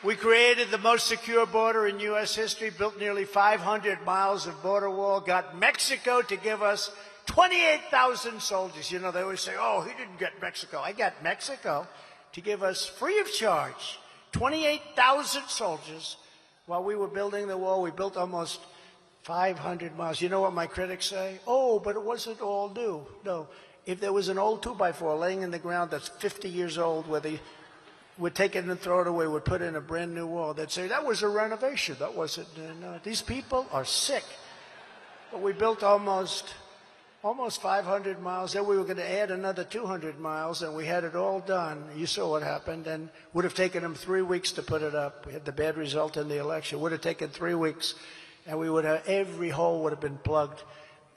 We created the most secure border in U.S. history, built nearly 500 miles of border wall, got Mexico to give us 28,000 soldiers. You know, they always say, oh, he didn't get Mexico. I got Mexico to give us free of charge 28,000 soldiers. While we were building the wall, we built almost 500 miles. You know what my critics say? Oh, but it wasn't all new. No. If there was an old 2x4 laying in the ground that's 50 years old, where they would take it and throw it away, would put in a brand new wall, they'd say, that was a renovation. That wasn't. No. These people are sick. But we built almost 500 miles. Then we were going to add another 200 miles, and we had it all done. You saw what happened, and would have taken them 3 weeks to put it up. We had the bad result in the election. Would have taken 3 weeks, and we would have, every hole would have been plugged.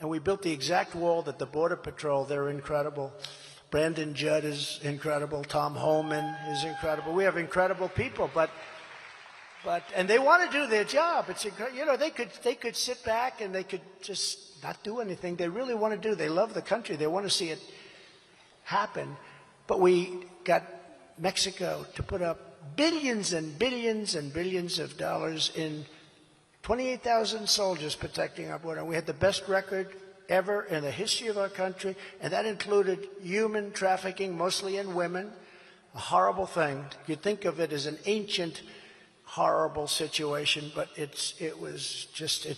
And we built the exact wall that the Border Patrol, they're incredible. Brandon Judd is incredible. Tom Homan is incredible. We have incredible people, and they want to do their job. It's you know, they could sit back and they could just not do anything. They really want to do. They love the country. They want to see it happen. But we got Mexico to put up billions and billions and billions of dollars in 28,000 soldiers protecting our border. We had the best record ever in the history of our country, and that included human trafficking, mostly in women, a horrible thing. You think of it as an ancient, horrible situation, but it's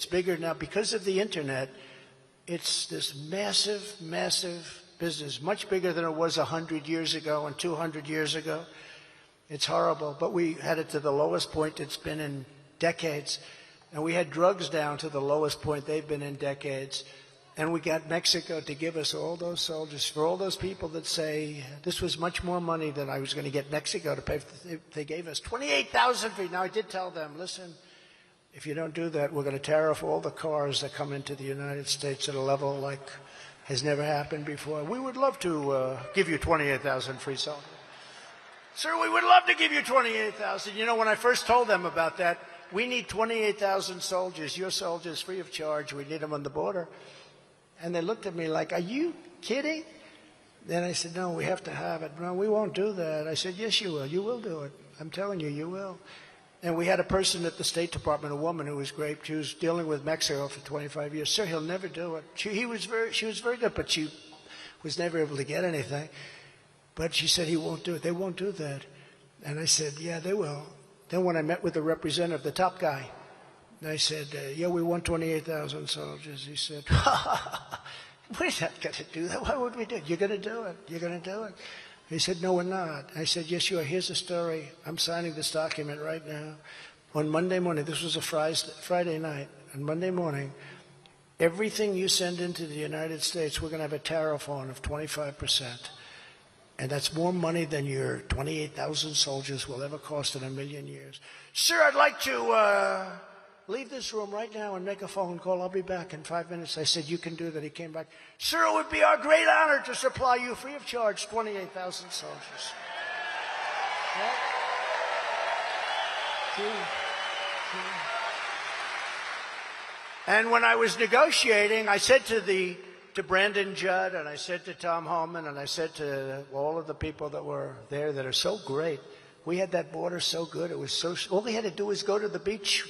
bigger now because of the internet. It's this massive, massive business, much bigger than it was 100 years ago and 200 years ago. It's horrible, but we had it to the lowest point it's been in decades, and we had drugs down to the lowest point they've been in decades. And we got Mexico to give us all those soldiers. For all those people that say, this was much more money than I was going to get Mexico to pay for, they gave us 28,000 for. Now, I did tell them, listen, if you don't do that, we're going to tariff all the cars that come into the United States at a level like has never happened before. We would love to give you 28,000 free soldiers. Sir, we would love to give you 28,000. You know, when I first told them about that, we need 28,000 soldiers, your soldiers, free of charge. We need them on the border. And they looked at me like, are you kidding? Then I said, no, we have to have it. No, we won't do that. I said, yes, you will. You will do it. I'm telling you, you will. And we had a person at the State Department, a woman who was great. She was dealing with Mexico for 25 years. Sir, he'll never do it. She was very good, but she was never able to get anything. But she said, he won't do it. They won't do that. And I said, yeah, they will. Then when I met with the representative, the top guy, I said, yeah, we want 28,000 soldiers. He said, we're not going to do that. Why would we do it? You're going to do it. You're going to do it. He said, no, we're not. I said, yes, you are. Here's the story. I'm signing this document right now. On Monday morning, this was a Friday night. On Monday morning, everything you send into the United States, we're going to have a tariff on of 25%. And that's more money than your 28,000 soldiers will ever cost in a million years. Sir, I'd like to leave this room right now and make a phone call. I'll be back in 5 minutes. I said, you can do that. He came back. Sir, it would be our great honor to supply you free of charge 28,000 soldiers. Yeah. And when I was negotiating, I said to Brandon Judd, and I said to Tom Homan, and I said to all of the people that were there that are so great, we had that border so good. It was so, all he had to do was go to the beach,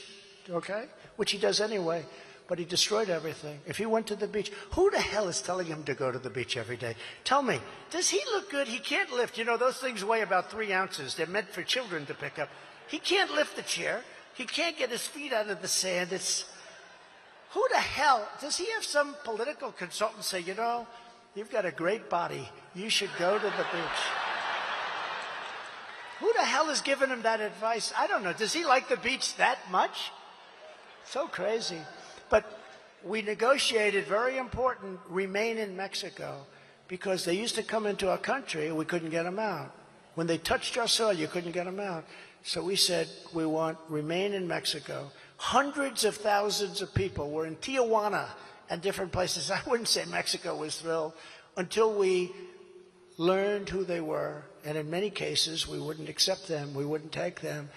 okay? Which he does anyway, but he destroyed everything. If he went to the beach, who the hell is telling him to go to the beach every day? Tell me, does he look good? He can't lift. You know, those things weigh about 3 ounces. They're meant for children to pick up. He can't lift the chair. He can't get his feet out of the sand. Who the hell, does he have some political consultant say, you know, you've got a great body. You should go to the beach. Who the hell is giving him that advice? I don't know. Does he like the beach that much? So crazy. But we negotiated, very important, remain in Mexico, because they used to come into our country and we couldn't get them out. When they touched our soil, you couldn't get them out. So we said, we want remain in Mexico. Hundreds of thousands of people were in Tijuana and different places. I wouldn't say Mexico was thrilled until we learned who they were. And in many cases, we wouldn't accept them. We wouldn't take them.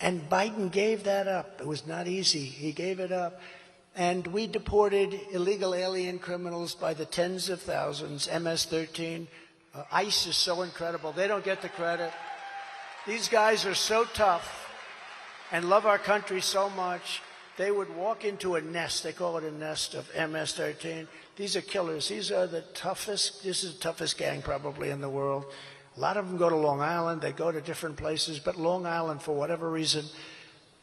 And Biden gave that up. It was not easy. He gave it up. And we deported illegal alien criminals by the tens of thousands, MS-13. ICE is so incredible. They don't get the credit. These guys are so tough. and love our country so much, they would walk into a nest. They call it a nest of MS-13. These are killers. These are the toughest. This is the toughest gang probably in the world. A lot of them go to Long Island. They go to different places, but Long Island, for whatever reason,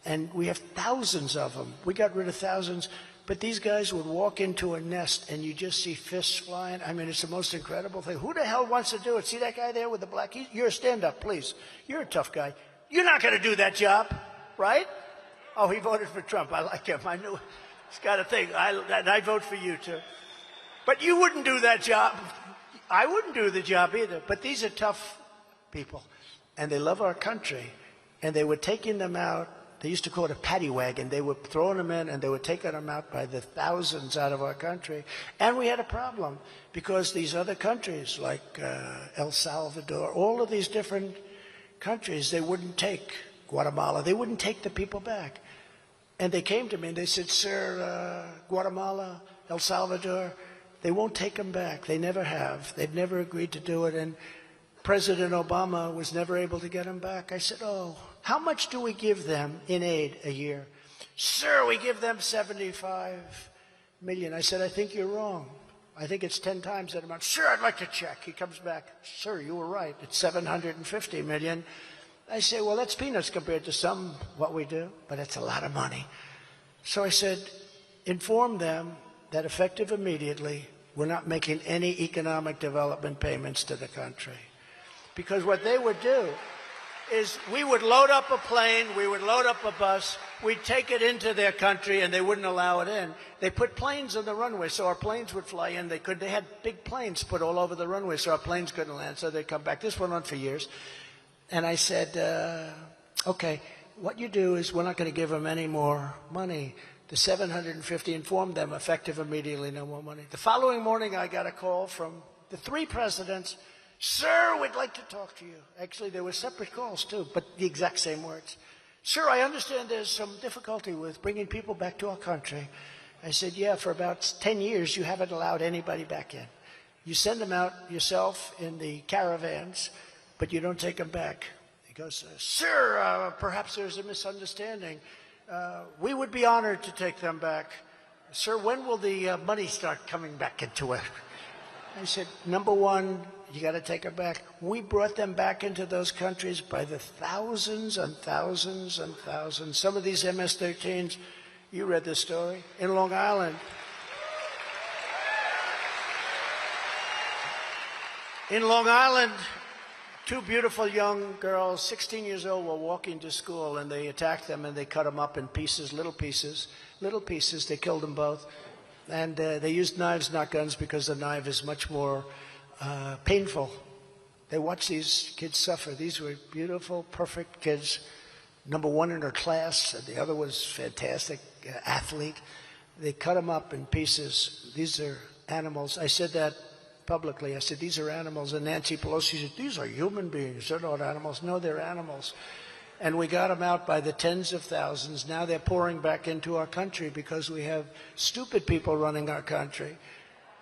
and we have thousands of them. We got rid of thousands, but these guys would walk into a nest, and you just see fists flying. I mean, it's the most incredible thing. Who the hell wants to do it? See that guy there with the black? You're a stand-up, please. You're a tough guy. You're not going to do that job, right? Oh, he voted for Trump. I like him. I knew he's got a thing. I vote for you, too. But you wouldn't do that job. I wouldn't do the job either. But these are tough people, and they love our country, and they were taking them out. They used to call it a paddy wagon. They were throwing them in, and they were taking them out by the thousands out of our country. And we had a problem because these other countries, like El Salvador, all of these different countries, they wouldn't take Guatemala. They wouldn't take the people back. And they came to me, and they said, sir, Guatemala, El Salvador, they won't take them back. They never have. They've never agreed to do it. And President Obama was never able to get them back. I said, oh, how much do we give them in aid a year? Sir, we give them 75 million. I said, I think you're wrong. I think it's 10 times that amount. Sir, I'd like to check. He comes back. Sir, you were right. It's 750 million. I say, well, that's peanuts compared to what we do, but it's a lot of money. So I said, inform them that effective immediately, we're not making any economic development payments to the country. Because what they would do is we would load up a plane, we would load up a bus, we'd take it into their country, and they wouldn't allow it in. They put planes on the runway, so our planes would fly in. They had big planes put all over the runway, so our planes couldn't land, so they'd come back. This went on for years. And I said, okay, what you do is we're not going to give them any more money. The 750, informed them, effective immediately, no more money. The following morning, I got a call from the 3 presidents. Sir, we'd like to talk to you. Actually, there were separate calls, too, but the exact same words. Sir, I understand there's some difficulty with bringing people back to our country. I said, yeah, for about 10 years, you haven't allowed anybody back in. You send them out yourself in the caravans, but you don't take them back. He goes, sir, perhaps there's a misunderstanding. We would be honored to take them back. Sir, when will the money start coming back into it? I said, number one, you got to take them back. We brought them back into those countries by the thousands and thousands and thousands. Some of these MS-13s, you read this story, in Long Island. In Long Island, 2 beautiful young girls, 16 years old, were walking to school, and they attacked them, and they cut them up in pieces, little pieces. They killed them both. And they used knives, not guns, because the knife is much more painful. They watched these kids suffer. These were beautiful, perfect kids. Number 1 in her class, and the other was fantastic athlete. They cut them up in pieces. These are animals. I said that publicly. I said, these are animals. And Nancy Pelosi said, these are human beings. They're not animals. No, they're animals. And we got them out by the tens of thousands. Now they're pouring back into our country because we have stupid people running our country.